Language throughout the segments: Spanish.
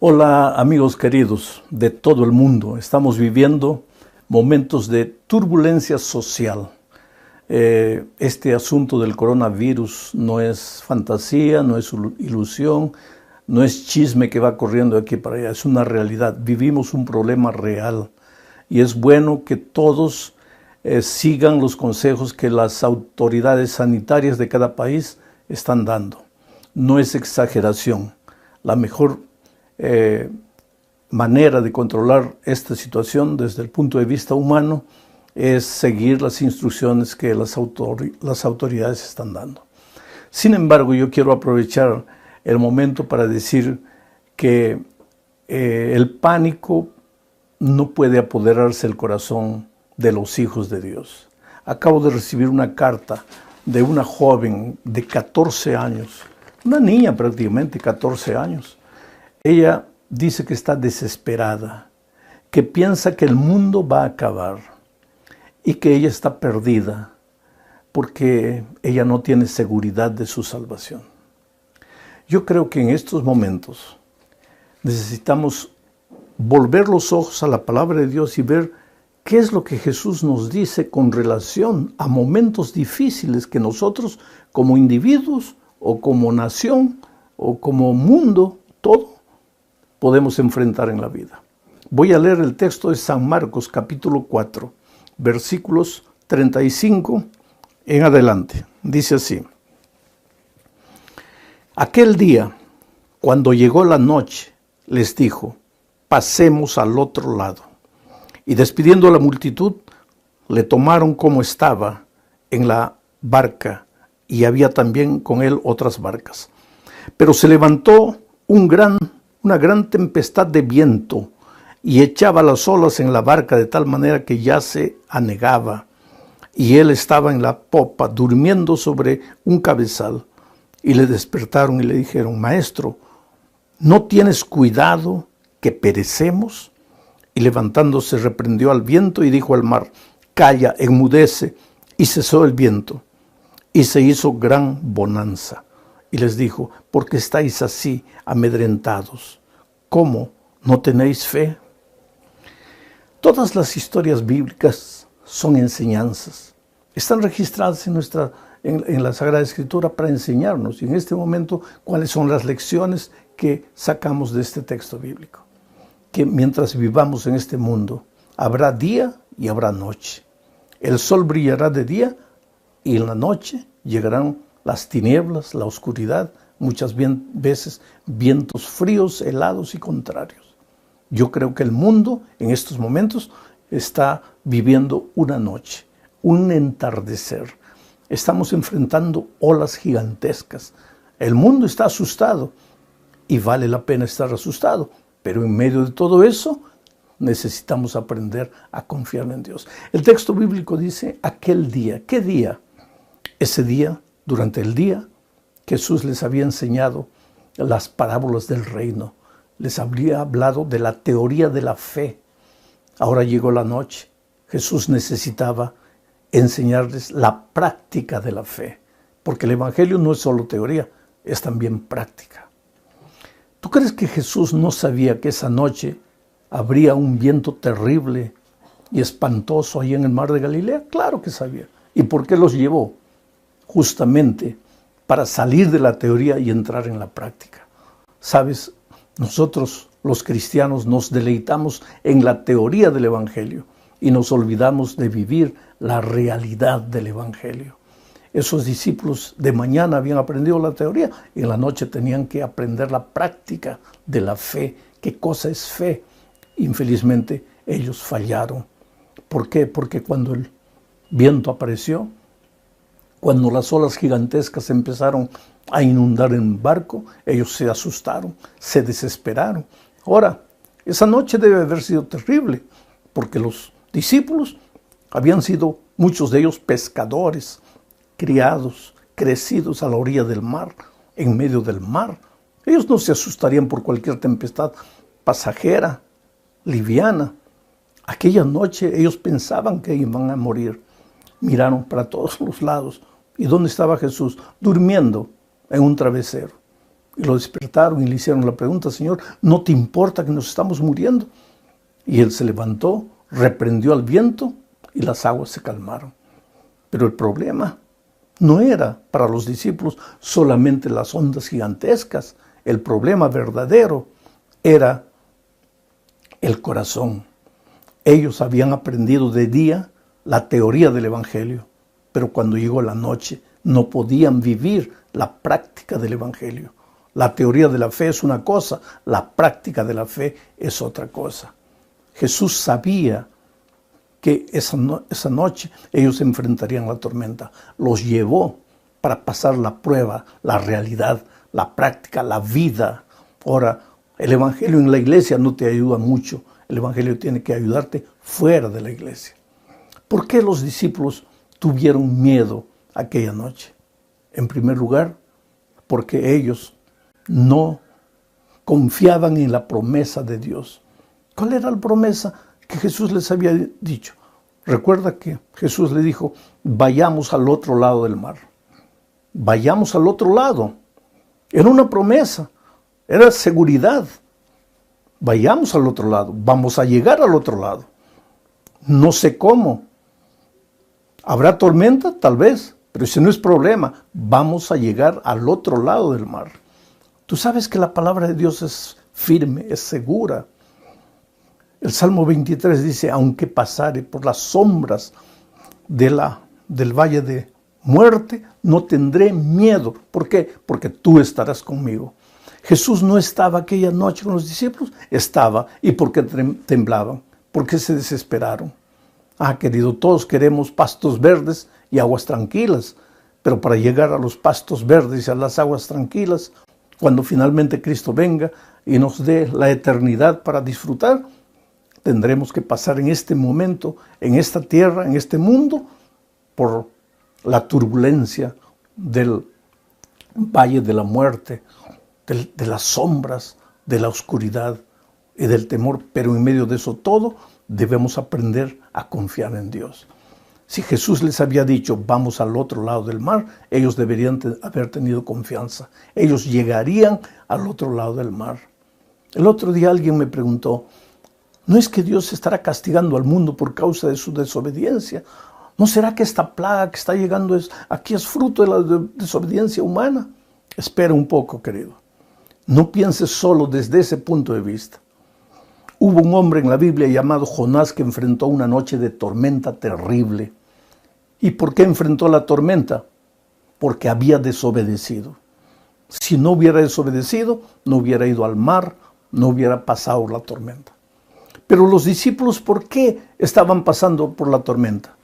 Hola amigos queridos de todo el mundo. Estamos viviendo momentos de turbulencia social. Este asunto del coronavirus no es fantasía, no es ilusión, no es chisme que va corriendo de aquí para allá, es una realidad. Vivimos un problema real y es bueno que todos sigan los consejos que las autoridades sanitarias de cada país están dando. No es exageración. La mejor manera de controlar esta situación desde el punto de vista humano es seguir las instrucciones que las autoridades están dando. Sin embargo, yo quiero aprovechar el momento para decir que el pánico no puede apoderarse del corazón de los hijos de Dios. Acabo de recibir una carta de una joven de 14 años, una niña prácticamente, 14 años. Ella dice que está desesperada, que piensa que el mundo va a acabar y que ella está perdida porque ella no tiene seguridad de su salvación. Yo creo que en estos momentos necesitamos volver los ojos a la palabra de Dios y ver qué es lo que Jesús nos dice con relación a momentos difíciles que nosotros como individuos o como nación o como mundo, todo, podemos enfrentar en la vida. Voy a leer el texto de San Marcos, capítulo 4, versículos 35 en adelante. Dice así: Aquel día, cuando llegó la noche, les dijo: pasemos al otro lado. Y despidiendo a la multitud, le tomaron como estaba en la barca, y había también con él otras barcas. Pero se levantó una gran tempestad de viento y echaba las olas en la barca de tal manera que ya se anegaba, y él estaba en la popa durmiendo sobre un cabezal. Y le despertaron y le dijeron: Maestro, ¿no tienes cuidado que perecemos? Y levantándose reprendió al viento y dijo al mar: Calla, enmudece. Y cesó el viento y se hizo gran bonanza. Y les dijo: ¿por qué estáis así amedrentados? ¿Cómo no tenéis fe? Todas las historias bíblicas son enseñanzas. Están registradas en la Sagrada Escritura para enseñarnos. Y en este momento, ¿cuáles son las lecciones que sacamos de este texto bíblico? Que mientras vivamos en este mundo, habrá día y habrá noche. El sol brillará de día y en la noche llegarán las tinieblas, la oscuridad, muchas veces vientos fríos, helados y contrarios. Yo creo que el mundo en estos momentos está viviendo una noche, un entardecer. Estamos enfrentando olas gigantescas. El mundo está asustado y vale la pena estar asustado, pero en medio de todo eso necesitamos aprender a confiar en Dios. El texto bíblico dice: aquel día. ¿Qué día? Ese día, durante el día, Jesús les había enseñado las parábolas del reino. Les había hablado de la teoría de la fe. Ahora llegó la noche. Jesús necesitaba enseñarles la práctica de la fe, porque el evangelio no es solo teoría, es también práctica. ¿Tú crees que Jesús no sabía que esa noche habría un viento terrible y espantoso ahí en el mar de Galilea? Claro que sabía. ¿Y por qué los llevó? Justamente para salir de la teoría y entrar en la práctica. ¿Sabes? Nosotros, los cristianos, nos deleitamos en la teoría del evangelio y nos olvidamos de vivir la realidad del evangelio. Esos discípulos de mañana habían aprendido la teoría y en la noche tenían que aprender la práctica de la fe. ¿Qué cosa es fe? Infelizmente, ellos fallaron. ¿Por qué? Porque cuando el viento apareció, cuando las olas gigantescas empezaron a inundar el barco, ellos se asustaron, se desesperaron. Ahora, esa noche debe haber sido terrible, porque los discípulos habían sido, muchos de ellos, pescadores, criados, crecidos a la orilla del mar, en medio del mar. Ellos no se asustarían por cualquier tempestad pasajera, liviana. Aquella noche ellos pensaban que iban a morir. Miraron para todos los lados. ¿Y dónde estaba Jesús? Durmiendo en un travesero. Y lo despertaron y le hicieron la pregunta: Señor, ¿no te importa que nos estamos muriendo? Y él se levantó, reprendió al viento y las aguas se calmaron. Pero el problema no era para los discípulos solamente las ondas gigantescas. El problema verdadero era el corazón. Ellos habían aprendido de día la teoría del Evangelio, pero cuando llegó la noche no podían vivir la práctica del Evangelio. La teoría de la fe es una cosa, la práctica de la fe es otra cosa. Jesús sabía que esa noche ellos enfrentarían la tormenta. Los llevó para pasar la prueba, la realidad, la práctica, la vida. Ahora, el Evangelio en la iglesia no te ayuda mucho. El Evangelio tiene que ayudarte fuera de la iglesia. ¿Por qué los discípulos tuvieron miedo aquella noche? En primer lugar, porque ellos no confiaban en la promesa de Dios. ¿Cuál era la promesa que Jesús les había dicho? Recuerda que Jesús le dijo: vayamos al otro lado del mar. Vayamos al otro lado. Era una promesa, era seguridad. Vayamos al otro lado, vamos a llegar al otro lado. No sé cómo. ¿Habrá tormenta? Tal vez, pero ese no es problema. Vamos a llegar al otro lado del mar. Tú sabes que la palabra de Dios es firme, es segura. El Salmo 23 dice: aunque pasare por las sombras del valle de muerte, no tendré miedo. ¿Por qué? Porque tú estarás conmigo. Jesús no estaba aquella noche con los discípulos, estaba. ¿Y por qué temblaban? ¿Por qué se desesperaron? Querido, todos queremos pastos verdes y aguas tranquilas, pero para llegar a los pastos verdes y a las aguas tranquilas, cuando finalmente Cristo venga y nos dé la eternidad para disfrutar, tendremos que pasar en este momento, en esta tierra, en este mundo, por la turbulencia del valle de la muerte, de las sombras, de la oscuridad y del temor. Pero en medio de eso todo, debemos aprender a confiar en Dios. Si Jesús les había dicho: vamos al otro lado del mar, ellos deberían haber tenido confianza. Ellos llegarían al otro lado del mar. El otro día alguien me preguntó: ¿no es que Dios estará castigando al mundo por causa de su desobediencia? ¿No será que esta plaga que está llegando aquí es fruto de la desobediencia humana? Espera un poco, querido. No pienses solo desde ese punto de vista. Hubo un hombre en la Biblia llamado Jonás que enfrentó una noche de tormenta terrible. ¿Y por qué enfrentó la tormenta? Porque había desobedecido. Si no hubiera desobedecido, no hubiera ido al mar, no hubiera pasado la tormenta. Pero los discípulos, ¿por qué estaban pasando por la tormenta?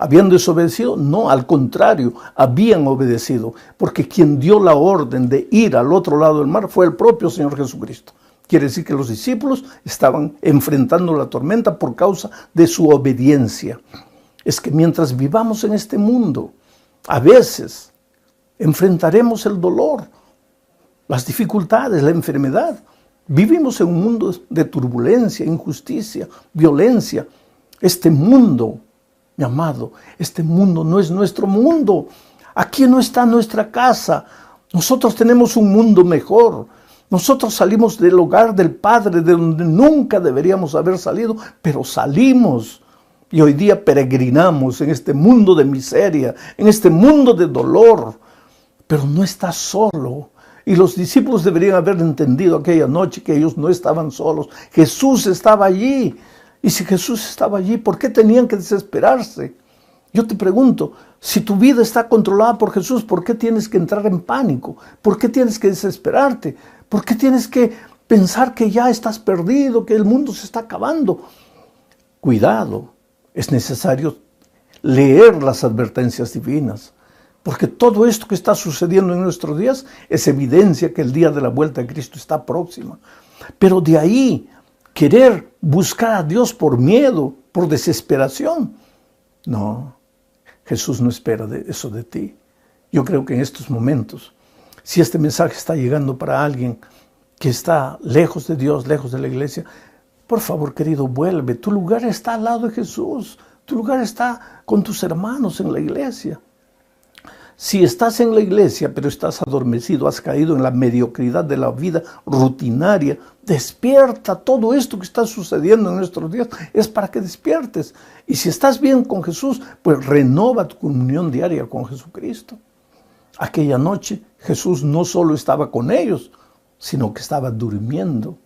¿Habían desobedecido? No, al contrario, habían obedecido, porque quien dio la orden de ir al otro lado del mar fue el propio Señor Jesucristo. Quiere decir que los discípulos estaban enfrentando la tormenta por causa de su obediencia. Es que mientras vivamos en este mundo, a veces enfrentaremos el dolor, las dificultades, la enfermedad. Vivimos en un mundo de turbulencia, injusticia, violencia. Este mundo, mi amado, este mundo no es nuestro mundo. Aquí no está nuestra casa. Nosotros tenemos un mundo mejor. Nosotros salimos del hogar del Padre, de donde nunca deberíamos haber salido, pero salimos. Y hoy día peregrinamos en este mundo de miseria, en este mundo de dolor. Pero no estás solo. Y los discípulos deberían haber entendido aquella noche que ellos no estaban solos. Jesús estaba allí. Y si Jesús estaba allí, ¿por qué tenían que desesperarse? Yo te pregunto, si tu vida está controlada por Jesús, ¿por qué tienes que entrar en pánico? ¿Por qué tienes que desesperarte? ¿Por qué tienes que pensar que ya estás perdido, que el mundo se está acabando? Cuidado, es necesario leer las advertencias divinas, porque todo esto que está sucediendo en nuestros días es evidencia que el día de la vuelta de Cristo está próxima. Pero de ahí, querer buscar a Dios por miedo, por desesperación, no, Jesús no espera eso de ti. Yo creo que en estos momentos, si este mensaje está llegando para alguien que está lejos de Dios, lejos de la iglesia, por favor, querido, vuelve. Tu lugar está al lado de Jesús. Tu lugar está con tus hermanos en la iglesia. Si estás en la iglesia, pero estás adormecido, has caído en la mediocridad de la vida rutinaria, despierta. Todo esto que está sucediendo en nuestros días es para que despiertes. Y si estás bien con Jesús, pues renova tu comunión diaria con Jesucristo. Aquella noche Jesús no solo estaba con ellos, sino que estaba durmiendo.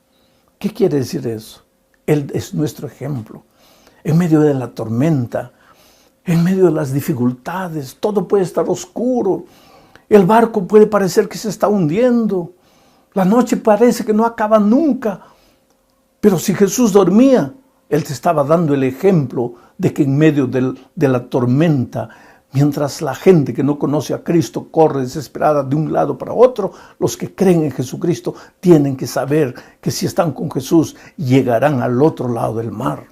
¿Qué quiere decir eso? Él es nuestro ejemplo. En medio de la tormenta, en medio de las dificultades, todo puede estar oscuro. El barco puede parecer que se está hundiendo. La noche parece que no acaba nunca. Pero si Jesús dormía, Él te estaba dando el ejemplo de que en medio de la tormenta, mientras la gente que no conoce a Cristo corre desesperada de un lado para otro, los que creen en Jesucristo tienen que saber que si están con Jesús, llegarán al otro lado del mar.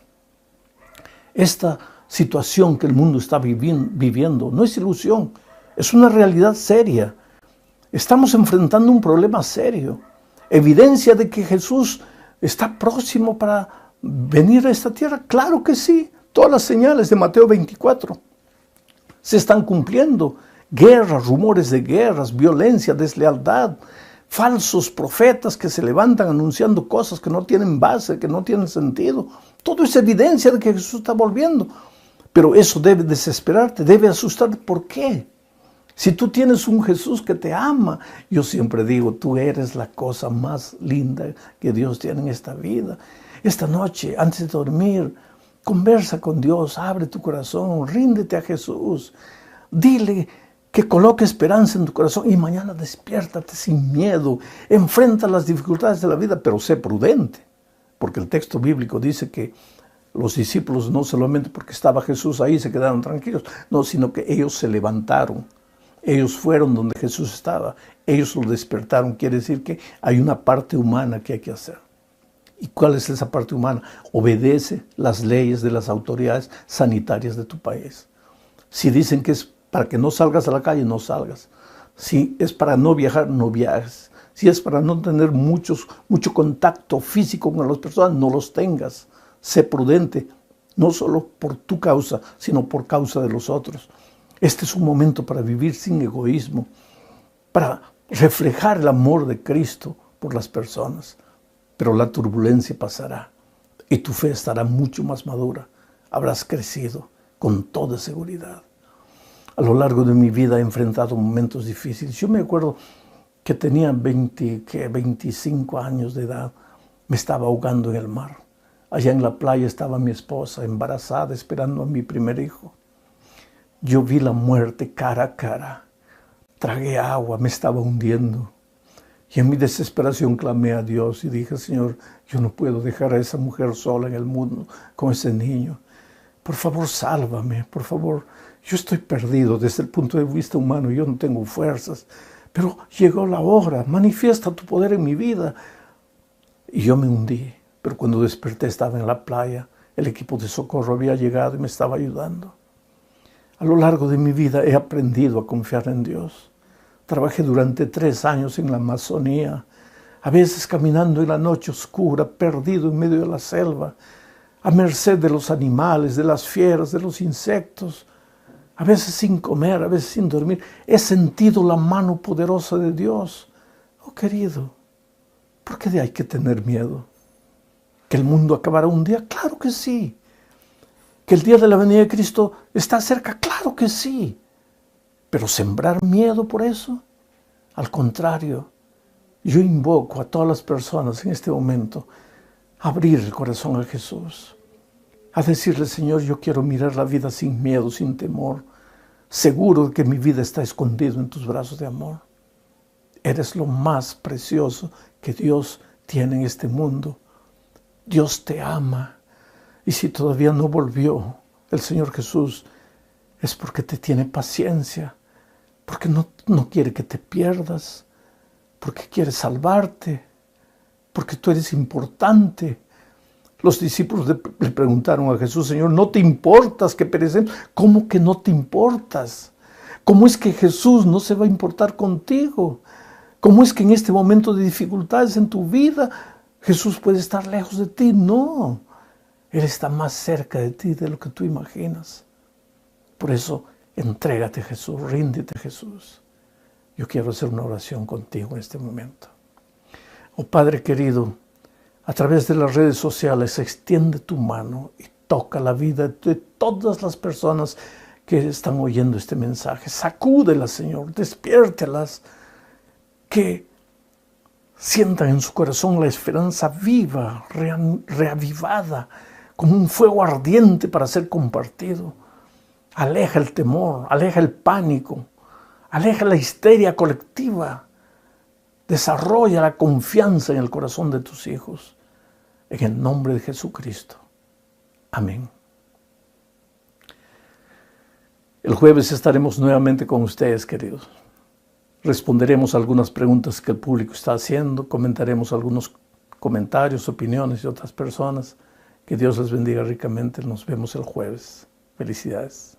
Esta situación que el mundo está viviendo no es ilusión, es una realidad seria. Estamos enfrentando un problema serio, evidencia de que Jesús está próximo para venir a esta tierra. Claro que sí, todas las señales de Mateo 24 se están cumpliendo. Guerras, rumores de guerras, violencia, deslealtad, falsos profetas que se levantan anunciando cosas que no tienen base, que no tienen sentido. Todo es evidencia de que Jesús está volviendo. Pero eso debe desesperarte, debe asustarte. ¿Por qué? Si tú tienes un Jesús que te ama, yo siempre digo, tú eres la cosa más linda que Dios tiene en esta vida. Esta noche, antes de dormir, conversa con Dios, abre tu corazón, ríndete a Jesús. Dile que coloque esperanza en tu corazón y mañana despiértate sin miedo. Enfrenta las dificultades de la vida, pero sé prudente. Porque el texto bíblico dice que los discípulos no solamente porque estaba Jesús ahí se quedaron tranquilos, no, sino que ellos se levantaron. Ellos fueron donde Jesús estaba. Ellos lo despertaron. Quiere decir que hay una parte humana que hay que hacer. ¿Y cuál es esa parte humana? Obedece las leyes de las autoridades sanitarias de tu país. Si dicen que es para que no salgas a la calle, no salgas. Si es para no viajar, no viajes. Si es para no tener mucho contacto físico con las personas, no los tengas. Sé prudente, no solo por tu causa, sino por causa de los otros. Este es un momento para vivir sin egoísmo, para reflejar el amor de Cristo por las personas. Pero la turbulencia pasará y tu fe estará mucho más madura. Habrás crecido con toda seguridad. A lo largo de mi vida he enfrentado momentos difíciles. Yo me acuerdo que tenía 25 años de edad. Me estaba ahogando en el mar. Allá en la playa estaba mi esposa, embarazada, esperando a mi primer hijo. Yo vi la muerte cara a cara. Tragué agua, me estaba hundiendo. Y en mi desesperación clamé a Dios y dije, Señor, yo no puedo dejar a esa mujer sola en el mundo con ese niño. Por favor, sálvame, por favor. Yo estoy perdido desde el punto de vista humano, yo no tengo fuerzas. Pero llegó la hora, manifiesta tu poder en mi vida. Y yo me hundí. Pero cuando desperté estaba en la playa, el equipo de socorro había llegado y me estaba ayudando. A lo largo de mi vida he aprendido a confiar en Dios. Trabajé durante 3 años en la Amazonía, a veces caminando en la noche oscura, perdido en medio de la selva, a merced de los animales, de las fieras, de los insectos, a veces sin comer, a veces sin dormir. He sentido la mano poderosa de Dios. Oh, querido, ¿por qué hay que tener miedo? ¿Que el mundo acabará un día? Claro que sí. ¿Que el día de la venida de Cristo está cerca? Claro que sí. Pero sembrar miedo por eso, al contrario, yo invoco a todas las personas en este momento a abrir el corazón a Jesús, a decirle, Señor, yo quiero mirar la vida sin miedo, sin temor, seguro de que mi vida está escondida en tus brazos de amor. Eres lo más precioso que Dios tiene en este mundo. Dios te ama. Y si todavía no volvió el Señor Jesús, es porque te tiene paciencia, porque no quiere que te pierdas, porque quiere salvarte, porque tú eres importante. Los discípulos le preguntaron a Jesús, Señor, ¿no te importas que perecemos? ¿Cómo que no te importas? ¿Cómo es que Jesús no se va a importar contigo? ¿Cómo es que en este momento de dificultades en tu vida Jesús puede estar lejos de ti? No, Él está más cerca de ti de lo que tú imaginas. Por eso Entrégate, Jesús, ríndete, Jesús. Yo quiero hacer una oración contigo en este momento. Oh Padre querido, a través de las redes sociales extiende tu mano y toca la vida de todas las personas que están oyendo este mensaje. Sacúdelas, Señor, despiértelas, que sientan en su corazón la esperanza viva, reavivada, como un fuego ardiente para ser compartido. Aleja el temor, aleja el pánico, aleja la histeria colectiva. Desarrolla la confianza en el corazón de tus hijos. En el nombre de Jesucristo. Amén. El jueves estaremos nuevamente con ustedes, queridos. Responderemos algunas preguntas que el público está haciendo, comentaremos algunos comentarios, opiniones de otras personas. Que Dios les bendiga ricamente. Nos vemos el jueves. Felicidades.